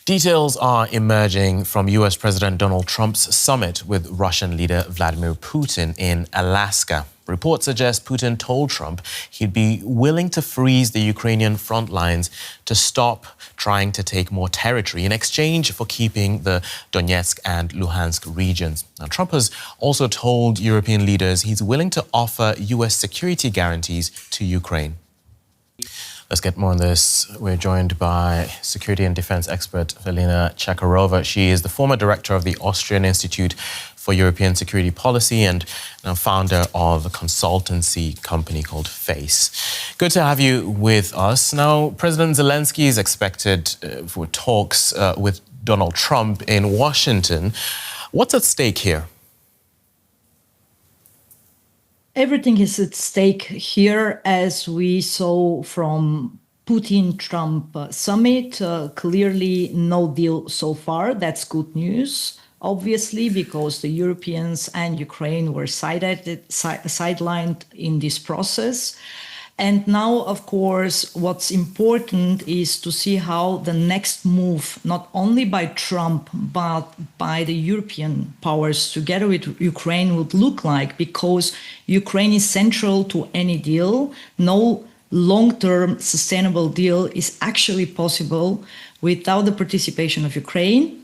Details are emerging from US President Donald Trump's summit with Russian leader Vladimir Putin in Alaska. Reports suggest Putin told Trump he'd be willing to freeze the Ukrainian front lines to stop trying to take more territory in exchange for keeping the Donetsk and Luhansk regions. Now, Trump has also told European leaders he's willing to offer US security guarantees to Ukraine. Let's get more on this. We're joined by security and defense expert Velina Tchakarova. She is the former director of the Austrian Institute for European Security Policy and now founder of a consultancy company called FACE. Good to have you with us. Now, President Zelensky is expected for talks with Donald Trump in Washington. What's at stake here? Everything is at stake here, as we saw from Putin-Trump summit. Clearly, no deal so far. That's good news, obviously, because the Europeans and Ukraine were sidelined in this process. And now, of course, what's important is to see how the next move, not only by Trump, but by the European powers together with Ukraine would look like, because Ukraine is central to any deal. No long-term sustainable deal is actually possible without the participation of Ukraine.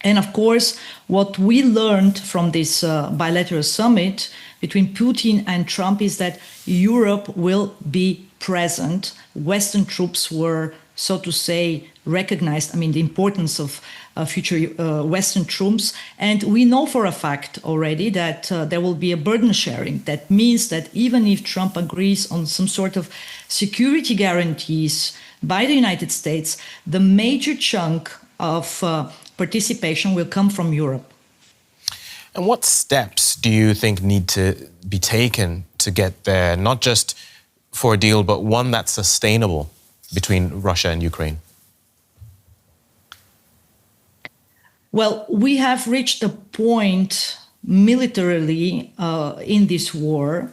And of course, what we learned from this bilateral summit between Putin and Trump is that Europe will be present. Western troops were, so to say, recognized. I mean, the importance of future Western troops. And we know for a fact already that there will be a burden sharing. That means that even if Trump agrees on some sort of security guarantees by the United States, the major chunk of participation will come from Europe. And what steps do you think need to be taken to get there, not just for a deal, but one that's sustainable between Russia and Ukraine? Well, we have reached a point militarily in this war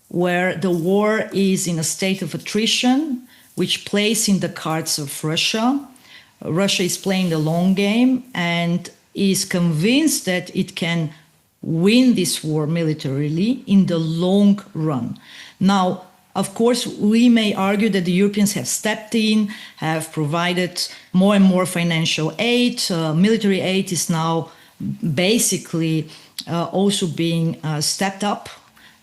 where the war is in a state of attrition, which plays in the cards of Russia. Russia is playing the long game and is convinced that it can win this war militarily in the long run. Now, of course, we may argue that the Europeans have stepped in, have provided more and more financial aid. Military aid is now basically also being stepped up.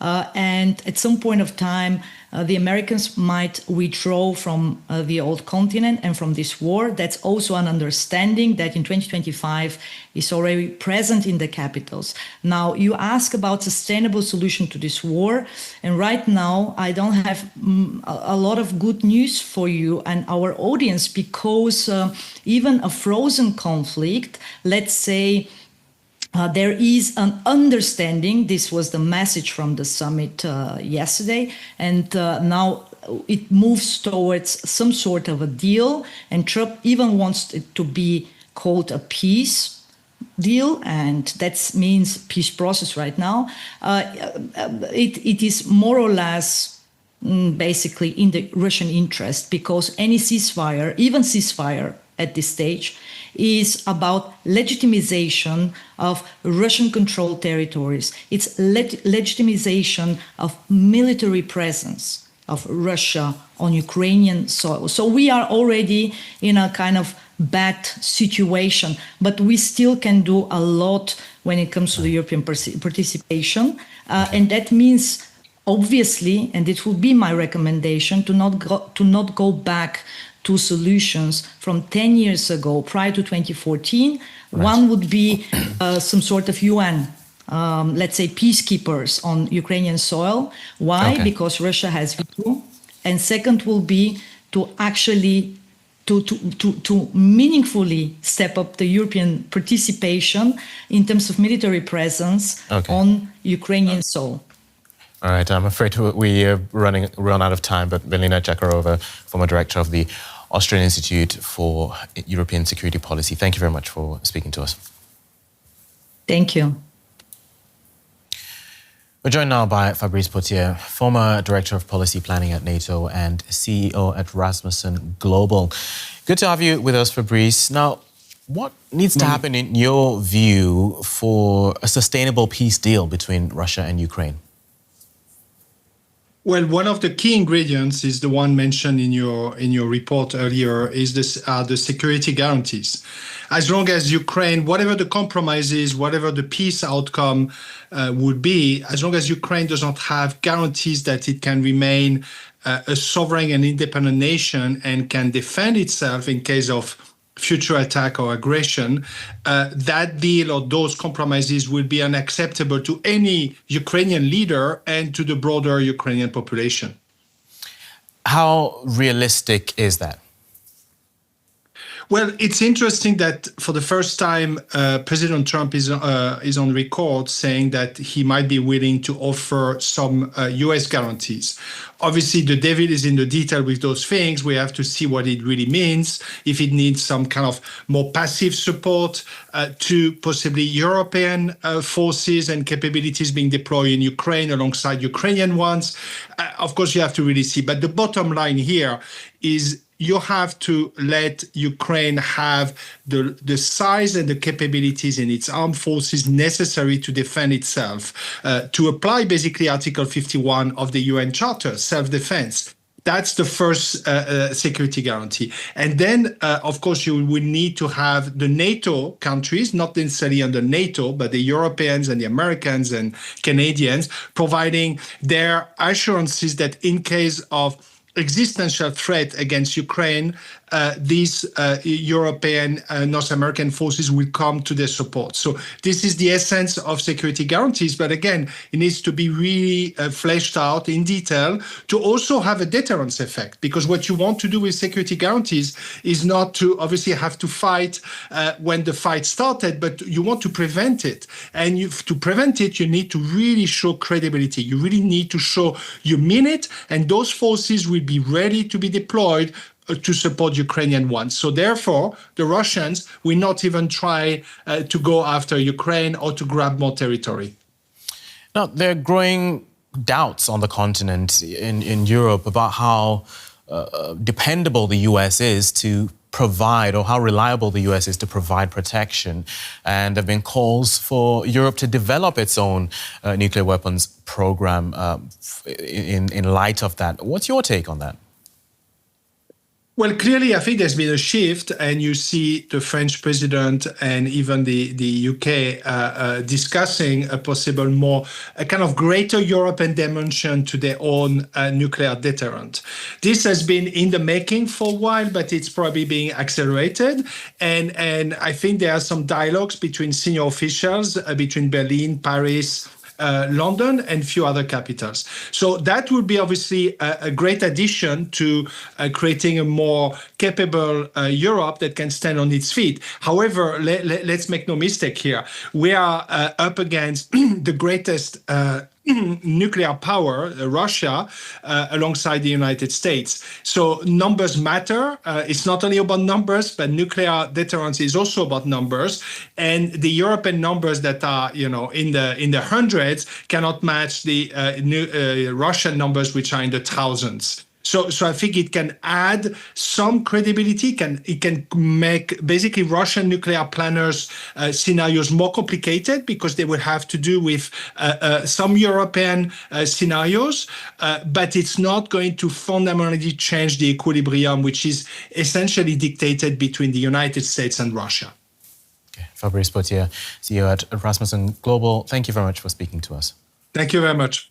And at some point of time, the Americans might withdraw from the old continent and from this war. That's also an understanding that in 2025 is already present in the capitals. Now, you ask about sustainable solution to this war. And right now, I don't have a lot of good news for you and our audience, because even a frozen conflict, let's say, there is an understanding. This was the message from the summit yesterday. And now it moves towards some sort of a deal. And Trump even wants it to be called a peace deal. And that means peace process right now. It is more or less basically in the Russian interest, because any ceasefire, even ceasefire at this stage, is about legitimization of Russian-controlled territories. It's legitimization of military presence of Russia on Ukrainian soil. So we are already in a kind of bad situation, but we still can do a lot when it comes to the European participation. And that means, obviously, and it would be my recommendation, to not go back to solutions from 10 years ago, prior to 2014. Right. One would be some sort of UN, let's say, peacekeepers on Ukrainian soil. Why? Okay. Because Russia has veto. And second will be to actually to meaningfully step up the European participation in terms of military presence on Ukrainian soil. All right, I'm afraid we are run out of time, but Velina Tchakarova, former director of the Austrian Institute for European Security Policy, thank you very much for speaking to us. Thank you. We're joined now by Fabrice Pothier, former Director of Policy Planning at NATO and CEO at Rasmussen Global. Good to have you with us, Fabrice. Now, What needs to happen, in your view, for a sustainable peace deal between Russia and Ukraine? Well, one of the key ingredients is the one mentioned in your report earlier, is the security guarantees. As long as Ukraine, whatever the compromise is, whatever the peace outcome would be, as long as Ukraine does not have guarantees that it can remain a sovereign and independent nation and can defend itself in case of future attack or aggression, that deal or those compromises will be unacceptable to any Ukrainian leader and to the broader Ukrainian population. How realistic is that? Well, it's interesting that for the first time, President Trump is on record saying that he might be willing to offer some U.S. guarantees. Obviously, the devil is in the detail with those things. We have to see what it really means, if it needs some kind of more passive support to possibly European forces and capabilities being deployed in Ukraine alongside Ukrainian ones. Of course, you have to really see. But the bottom line here is you have to let Ukraine have the size and the capabilities in its armed forces necessary to defend itself, to apply basically Article 51 of the UN Charter, self-defense. That's the first security guarantee. And then, of course, you will need to have the NATO countries, not necessarily under NATO, but the Europeans and the Americans and Canadians, providing their assurances that in case of existential threat against Ukraine, these European, North American forces will come to their support. So this is the essence of security guarantees. But again, it needs to be really fleshed out in detail to also have a deterrence effect. Because what you want to do with security guarantees is not to obviously have to fight when the fight started, but you want to prevent it. And to prevent it, you need to really show credibility. You really need to show you mean it, and those forces will be ready to be deployed to support Ukrainian ones. So therefore, the Russians will not even try to go after Ukraine or to grab more territory. Now, there are growing doubts on the continent in Europe about how dependable the US is to provide, or how reliable the US is to provide protection. And there have been calls for Europe to develop its own nuclear weapons program in light of that. What's your take on that? Well, clearly, I think there's been a shift, and you see the French president and even the UK discussing a possible a kind of greater European dimension to their own nuclear deterrent. This has been in the making for a while, but it's probably being accelerated. And I think there are some dialogues between senior officials, between Berlin, Paris, London and a few other capitals. So that would be obviously a great addition to creating a more capable Europe that can stand on its feet. However, let's make no mistake here. We are up against the greatest nuclear power, Russia, alongside the United States. So numbers matter. It's not only about numbers, but nuclear deterrence is also about numbers. And the European numbers that are, in the hundreds cannot match the Russian numbers, which are in the thousands. So I think it can add some credibility. It can make basically Russian nuclear planners' scenarios more complicated, because they will have to do with some European scenarios. But it's not going to fundamentally change the equilibrium, which is essentially dictated between the United States and Russia. Okay. Fabrice Pothier, CEO at Rasmussen Global, thank you very much for speaking to us. Thank you very much.